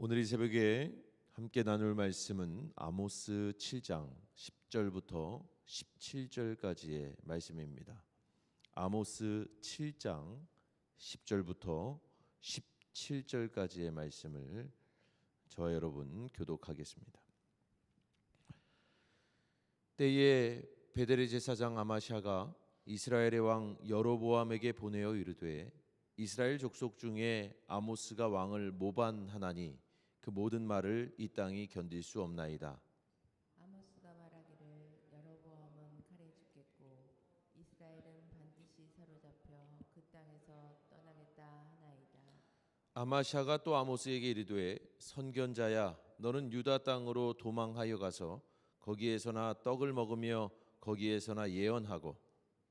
오늘 이 새벽에 함께 나눌 말씀은 아모스 7장 10절부터 17절까지의 말씀입니다. 아모스 7장 10절부터 17절까지의 말씀을 저와 여러분 교독하겠습니다. 때에 베델의 제사장 아마샤가 이스라엘의 왕 여로보암에게 보내어 이르되 이스라엘 족속 중에 아모스가 왕을 모반하나니 그 모든 말을 이 땅이 견딜 수 없나이다. 아모스가 말하기를 여로보암은 칼에 죽겠고 이스라엘은 반드시 사로잡혀 그 땅에서 떠나겠다 하나이다. 아마샤가 또 아모스에게 이르되 선견자야 너는 유다 땅으로 도망하여 가서 거기에서나 떡을 먹으며 거기에서나 예언하고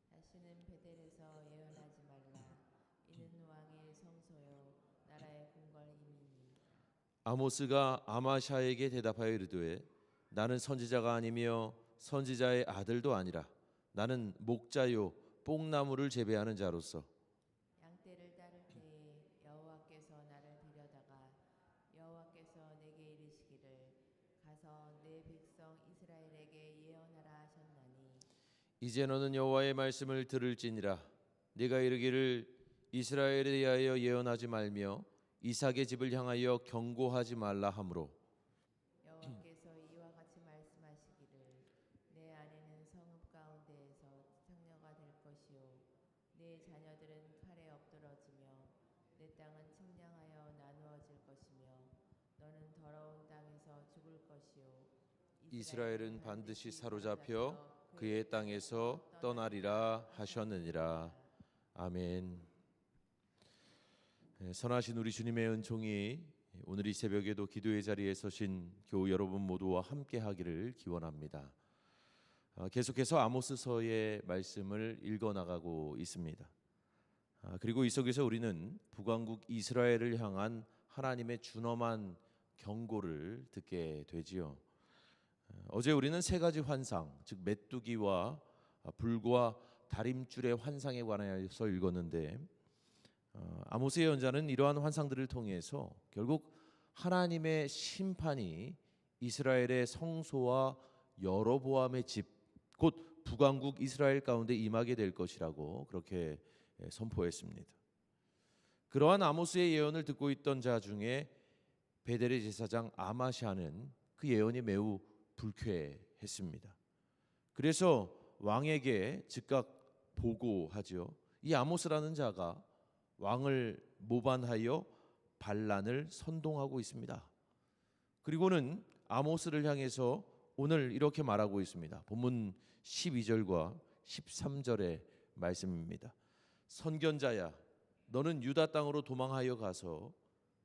다시는 베델에서 예언하지 말라. 이는 왕의 성소요 나라의 궁궐임이니. 아모스가 아마샤에게 대답하여 이르되 나는 선지자가 아니며 선지자의 아들도 아니라 나는 목자요 뽕나무를 재배하는 자로서 양떼를 따를 때에 여호와께서 나를 데려다가 여호와께서 내게 이르시기를 가서 내 백성 이스라엘에게 예언하라 하셨나니 이제 너는 여호와의 말씀을 들을지니라. 네가 이르기를 이스라엘에 대하여 예언하지 말며 이삭의 집을 향하여 경고하지 말라 하므로 여호와께서 이와 같이 말씀하시기를 내 아내는 성읍 가운데에서 창녀가 될 것이요 내 자녀들은 칼에 엎드러지며 내 땅은 측량하여 나누어질 것이며 너는 더러운 땅에서 죽을 것이요 이스라엘은 반드시 사로잡혀 그의 땅에서 떠나리라 하셨느니라. 아멘. 선하신 우리 주님의 은총이 오늘 이 새벽에도 기도의 자리에 서신 교우 여러분 모두와 함께 하기를 기원합니다. 계속해서 아모스서의 말씀을 읽어나가고 있습니다. 그리고 이 속에서 우리는 북왕국 이스라엘을 향한 하나님의 준엄한 경고를 듣게 되지요. 어제 우리는 세 가지 환상, 즉 메뚜기와 불과 다림줄의 환상에 관하여서 읽었는데 아모스 예언자는 이러한 환상들을 통해서 결국 하나님의 심판이 이스라엘의 성소와 여로보암의 집, 곧 북왕국 이스라엘 가운데 임하게 될 것이라고 그렇게 선포했습니다. 그러한 아모스의 예언을 듣고 있던 자 중에 베델의 제사장 아마샤는 그 예언이 매우 불쾌했습니다. 그래서 왕에게 즉각 보고하죠. 이 아모스라는 자가 왕을 모반하여 반란을 선동하고 있습니다. 그리고는 아모스를 향해서 오늘 이렇게 말하고 있습니다. 본문 12절과 13절의 말씀입니다. 선견자야 너는 유다 땅으로 도망하여 가서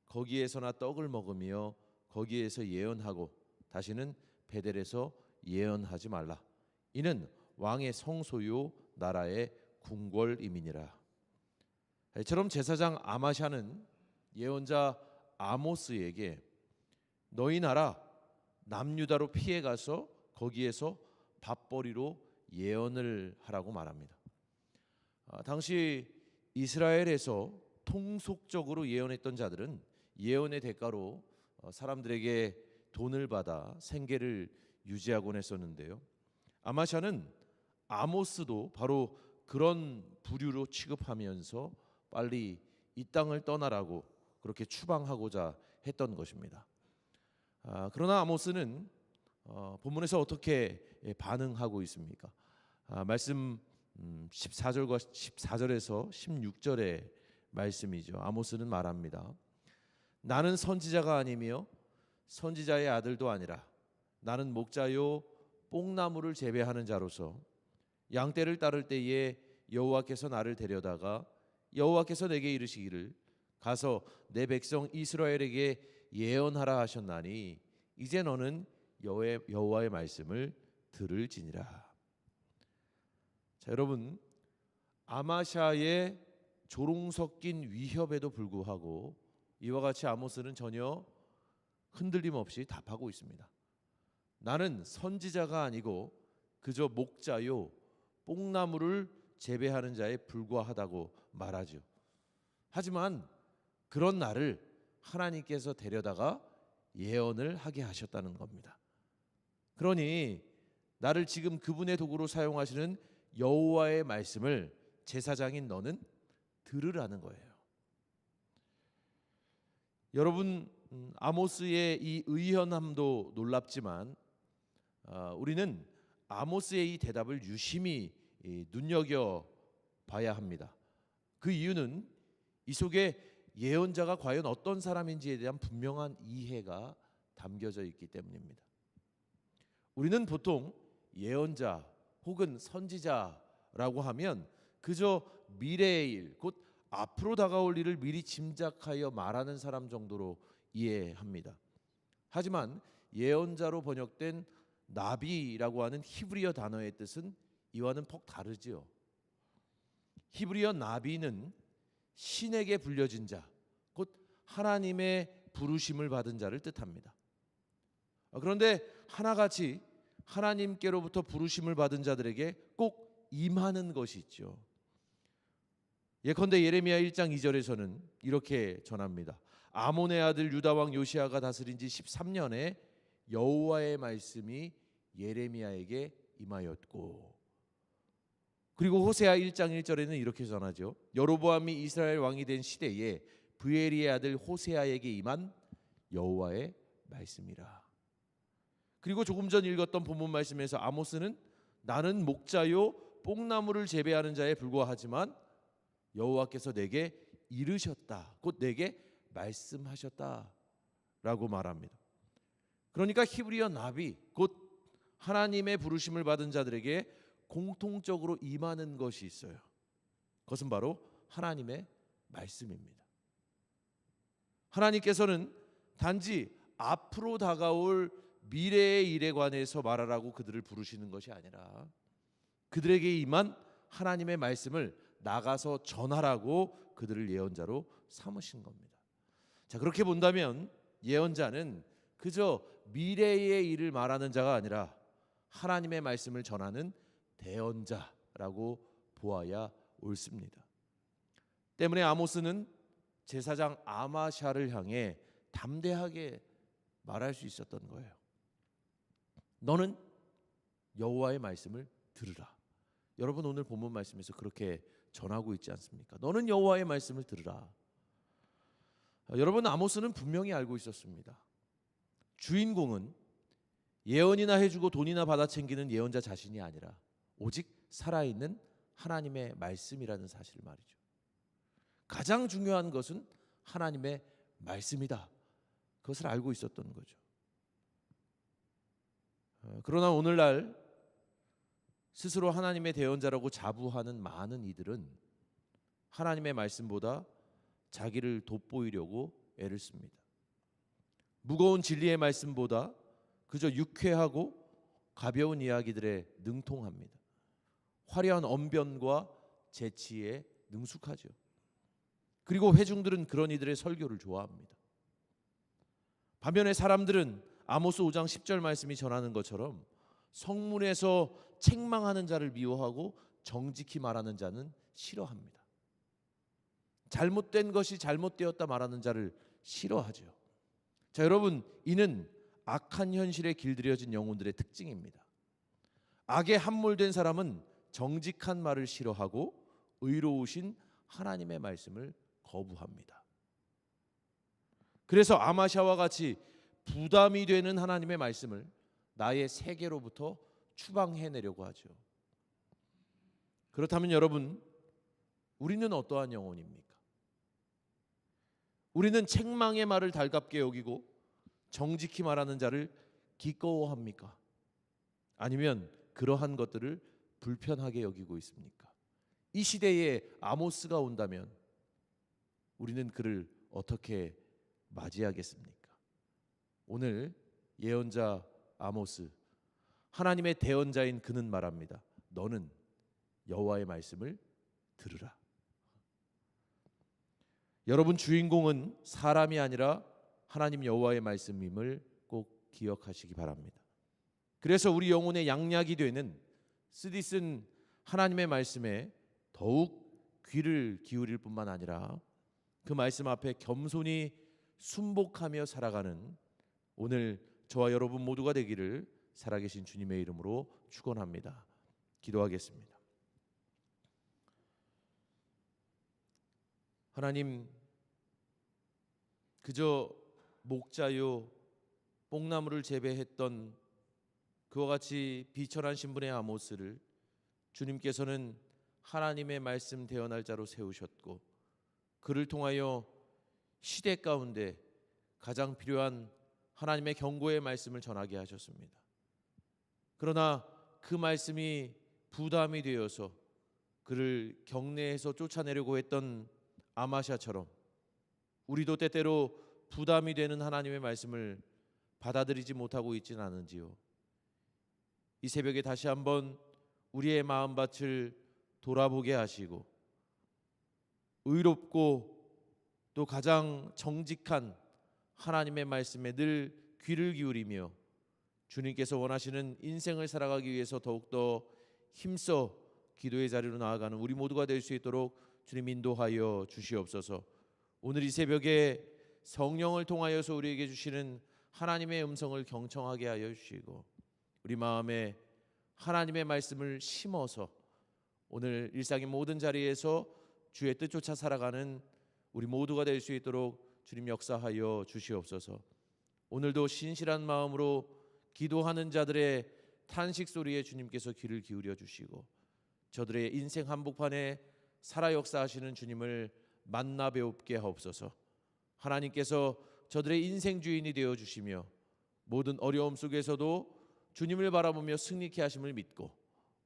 거기에서나 떡을 먹으며 거기에서 예언하고 다시는 베델에서 예언하지 말라. 이는 왕의 성소요 나라의 궁궐임이니라. 이처럼 제사장 아마샤는 예언자 아모스에게 너희 나라 남유다로 피해 가서 거기에서 밥벌이로 예언을 하라고 말합니다. 당시 이스라엘에서 통속적으로 예언했던 자들은 예언의 대가로 사람들에게 돈을 받아 생계를 유지하곤 했었는데요. 아마샤는 아모스도 바로 그런 부류로 취급하면서 빨리 이 땅을 떠나라고 그렇게 추방하고자 했던 것입니다. 그러나 아모스는 본문에서 어떻게 반응하고 있습니까? 말씀 14절에서 16절의 말씀이죠. 아모스는 말합니다. 나는 선지자가 아니며 선지자의 아들도 아니라 나는 목자요 뽕나무를 재배하는 자로서 양떼를 따를 때에 여호와께서 나를 데려다가 여호와께서 내게 이르시기를 가서 내 백성 이스라엘에게 예언하라 하셨나니 이제 너는 여호와의 말씀을 들을지니라. 자, 여러분 아마샤의 조롱 섞인 위협에도 불구하고 이와 같이 아모스는 전혀 흔들림 없이 답하고 있습니다. 나는 선지자가 아니고 그저 목자요 뽕나무를 재배하는 자에 불과하다고 말하죠. 하지만 그런 나를 하나님께서 데려다가 예언을 하게 하셨다는 겁니다. 그러니 나를 지금 그분의 도구로 사용하시는 여호와의 말씀을 제사장인 너는 들으라는 거예요. 여러분, 아모스의 이 의연함도 놀랍지만 우리는 아모스의 이 대답을 유심히 눈여겨 봐야 합니다. 그 이유는 이 속에 예언자가 과연 어떤 사람인지에 대한 분명한 이해가 담겨져 있기 때문입니다. 우리는 보통 예언자 혹은 선지자라고 하면 그저 미래의 일, 곧 앞으로 다가올 일을 미리 짐작하여 말하는 사람 정도로 이해합니다. 하지만 예언자로 번역된 나비라고 하는 히브리어 단어의 뜻은 이와는 퍽 다르지요. 히브리어 나비는 신에게 불려진 자, 곧 하나님의 부르심을 받은 자를 뜻합니다. 그런데 하나같이 하나님께로부터 부르심을 받은 자들에게 꼭 임하는 것이 있죠. 예컨대 예레미야 1장 2절에서는 이렇게 전합니다. 아몬의 아들 유다 왕 요시아가 다스린 지 13년에 여호와의 말씀이 예레미야에게 임하였고, 그리고 호세아 1장 1절에는 이렇게 전하죠. 여로보암이 이스라엘 왕이 된 시대에 브에리의 아들 호세아에게 임한 여호와의 말씀이라. 그리고 조금 전 읽었던 본문 말씀에서 아모스는 나는 목자요 뽕나무를 재배하는 자에 불과하지만 여호와께서 내게 이르셨다, 곧 내게 말씀하셨다라고 말합니다. 그러니까 히브리어 나비, 곧 하나님의 부르심을 받은 자들에게 공통적으로 임하는 것이 있어요. 그것은 바로 하나님의 말씀입니다. 하나님께서는 단지 앞으로 다가올 미래의 일에 관해서 말하라고 그들을 부르시는 것이 아니라 그들에게 임한 하나님의 말씀을 나가서 전하라고 그들을 예언자로 삼으신 겁니다. 자, 그렇게 본다면 예언자는 그저 미래의 일을 말하는 자가 아니라 하나님의 말씀을 전하는 대언자라고 보아야 옳습니다. 때문에 아모스는 제사장 아마샤를 향해 담대하게 말할 수 있었던 거예요. 너는 여호와의 말씀을 들으라. 여러분, 오늘 본문 말씀에서 그렇게 전하고 있지 않습니까? 너는 여호와의 말씀을 들으라. 여러분, 아모스는 분명히 알고 있었습니다. 주인공은 예언이나 해주고 돈이나 받아 챙기는 예언자 자신이 아니라 오직 살아있는 하나님의 말씀이라는 사실을 말이죠. 가장 중요한 것은 하나님의 말씀이다. 그것을 알고 있었던 거죠. 그러나 오늘날 스스로 하나님의 대언자라고 자부하는 많은 이들은 하나님의 말씀보다 자기를 돋보이려고 애를 씁니다. 무거운 진리의 말씀보다 그저 유쾌하고 가벼운 이야기들에 능통합니다. 화려한 언변과 재치에 능숙하죠. 그리고 회중들은 그런 이들의 설교를 좋아합니다. 반면에 사람들은 아모스 5장 10절 말씀이 전하는 것처럼 성문에서 책망하는 자를 미워하고 정직히 말하는 자는 싫어합니다. 잘못된 것이 잘못되었다 말하는 자를 싫어하죠. 자, 여러분, 이는 악한 현실에 길들여진 영혼들의 특징입니다. 악에 함몰된 사람은 정직한 말을 싫어하고 의로우신 하나님의 말씀을 거부합니다. 그래서 아마샤와 같이 부담이 되는 하나님의 말씀을 나의 세계로부터 추방해내려고 하죠. 그렇다면 여러분, 우리는 어떠한 영혼입니까? 우리는 책망의 말을 달갑게 여기고 정직히 말하는 자를 기꺼워합니까? 아니면 그러한 것들을 불편하게 여기고 있습니까? 이 시대에 아모스가 온다면 우리는 그를 어떻게 맞이하겠습니까? 오늘 예언자 아모스, 하나님의 대언자인 그는 말합니다. 너는 여호와의 말씀을 들으라. 여러분, 주인공은 사람이 아니라 하나님 여호와의 말씀임을 꼭 기억하시기 바랍니다. 그래서 우리 영혼의 양약이 되는 쓰디쓴 하나님의 말씀에 더욱 귀를 기울일 뿐만 아니라 그 말씀 앞에 겸손히 순복하며 살아가는 오늘 저와 여러분 모두가 되기를 살아계신 주님의 이름으로 축원합니다. 기도하겠습니다. 하나님, 그저 목자요 뽕나무를 재배했던 그와 같이 비천한 신분의 아모스를 주님께서는 하나님의 말씀 대언할 자로 세우셨고, 그를 통하여 시대 가운데 가장 필요한 하나님의 경고의 말씀을 전하게 하셨습니다. 그러나 그 말씀이 부담이 되어서 그를 경내에서 쫓아내려고 했던 아마샤처럼 우리도 때때로 부담이 되는 하나님의 말씀을 받아들이지 못하고 있지는 않은지요. 이 새벽에 다시 한번 우리의 마음밭을 돌아보게 하시고 의롭고 또 가장 정직한 하나님의 말씀에 늘 귀를 기울이며 주님께서 원하시는 인생을 살아가기 위해서 더욱더 힘써 기도의 자리로 나아가는 우리 모두가 될 수 있도록 주님 인도하여 주시옵소서. 오늘 이 새벽에 성령을 통하여서 우리에게 주시는 하나님의 음성을 경청하게 하여 주시고 우리 마음에 하나님의 말씀을 심어서 오늘 일상의 모든 자리에서 주의 뜻조차 살아가는 우리 모두가 될 수 있도록 주님 역사하여 주시옵소서. 오늘도 신실한 마음으로 기도하는 자들의 탄식 소리에 주님께서 귀를 기울여 주시고 저들의 인생 한복판에 살아 역사하시는 주님을 만나 배웁게 하옵소서. 하나님께서 저들의 인생 주인이 되어 주시며 모든 어려움 속에서도 주님을 바라보며 승리케 하심을 믿고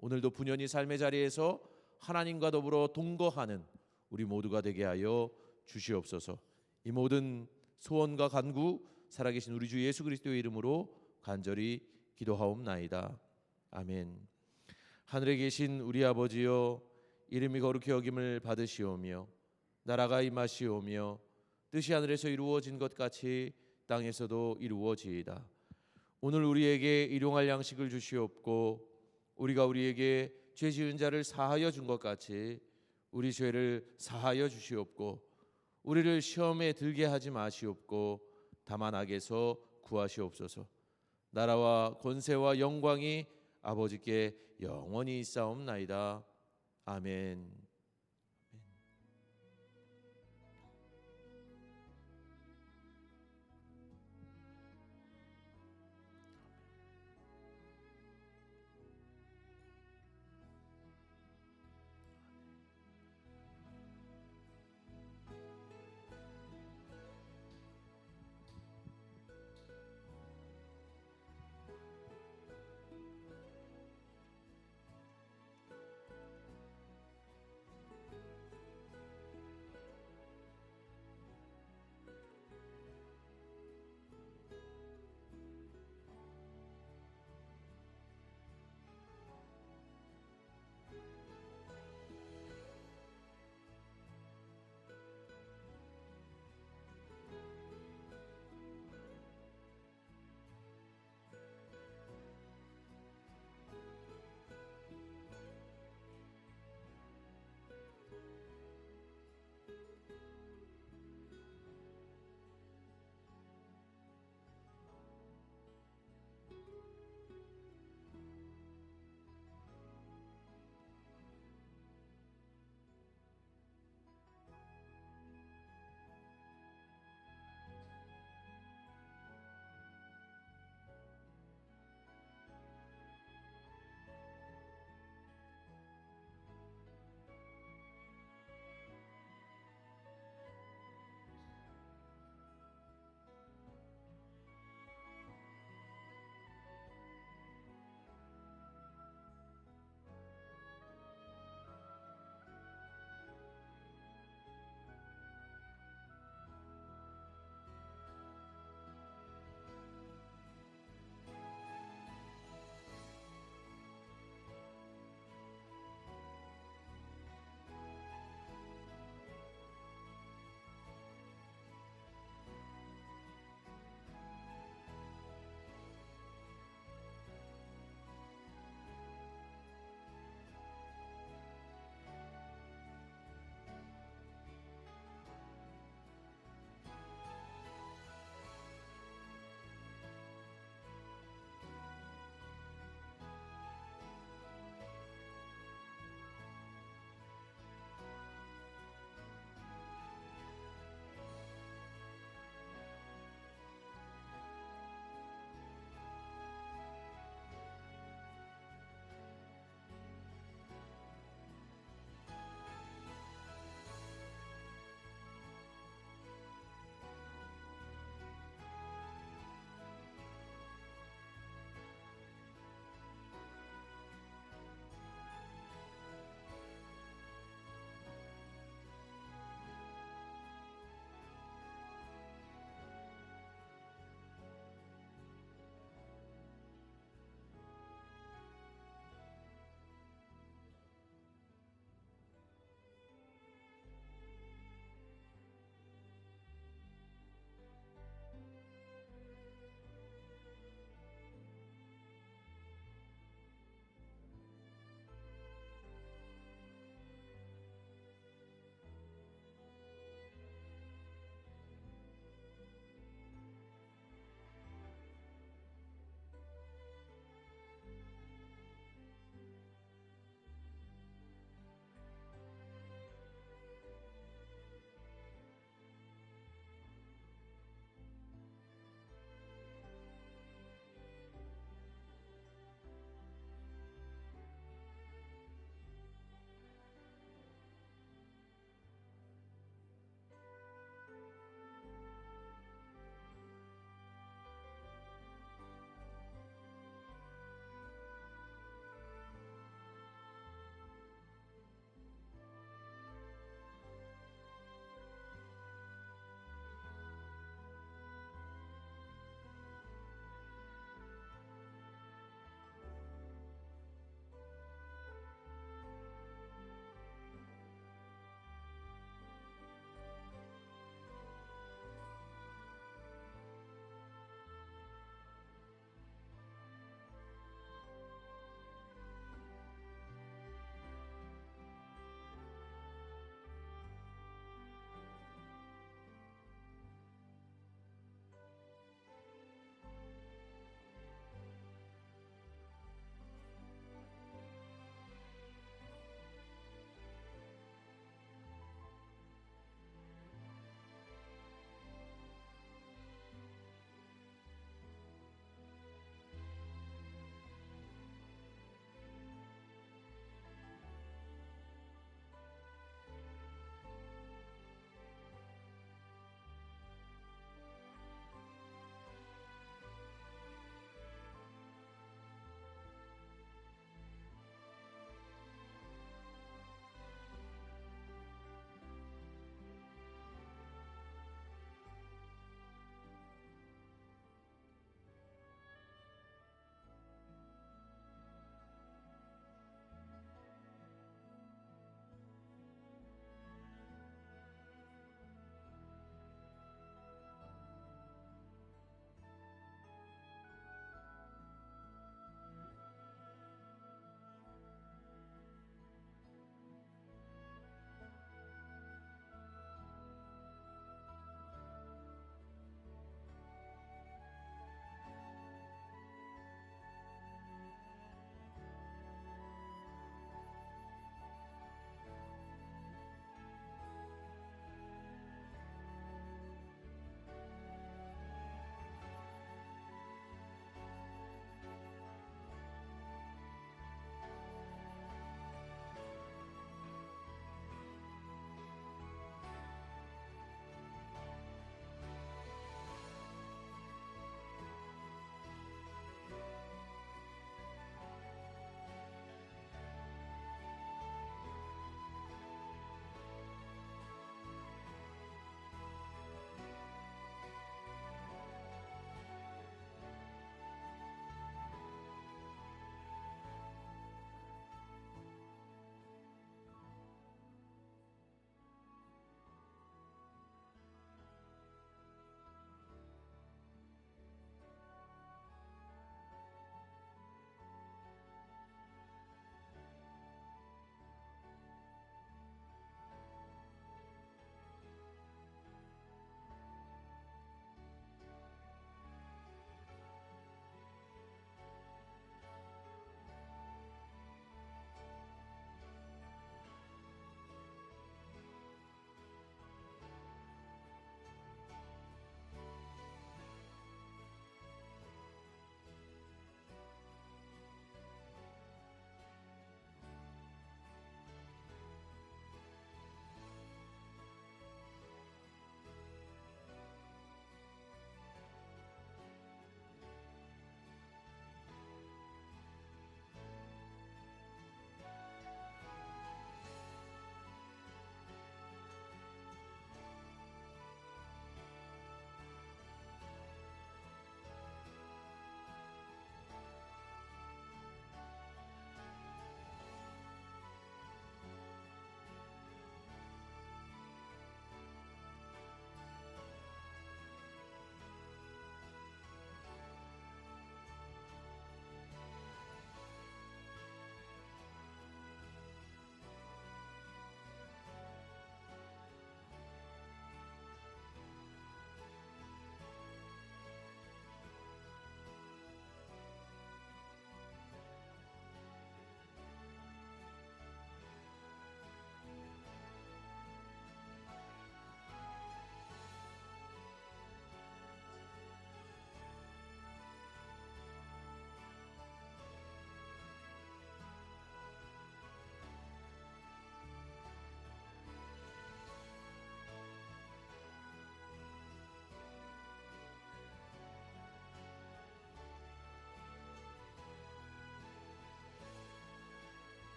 오늘도 분연히 삶의 자리에서 하나님과 더불어 동거하는 우리 모두가 되게 하여 주시옵소서. 이 모든 소원과 간구 살아계신 우리 주 예수 그리스도의 이름으로 간절히 기도하옵나이다. 아멘. 하늘에 계신 우리 아버지여, 이름이 거룩히 여김을 받으시오며 나라가 임하시오며 뜻이 하늘에서 이루어진 것 같이 땅에서도 이루어지이다. 오늘 우리에게 일용할 양식을 주시옵고 우리가 우리에게 죄 지은 자를 사하여 준 것 같이 우리 죄를 사하여 주시옵고 우리를 시험에 들게 하지 마시옵고 다만 악에서 구하시옵소서. 나라와 권세와 영광이 아버지께 영원히 있사옵나이다. 아멘.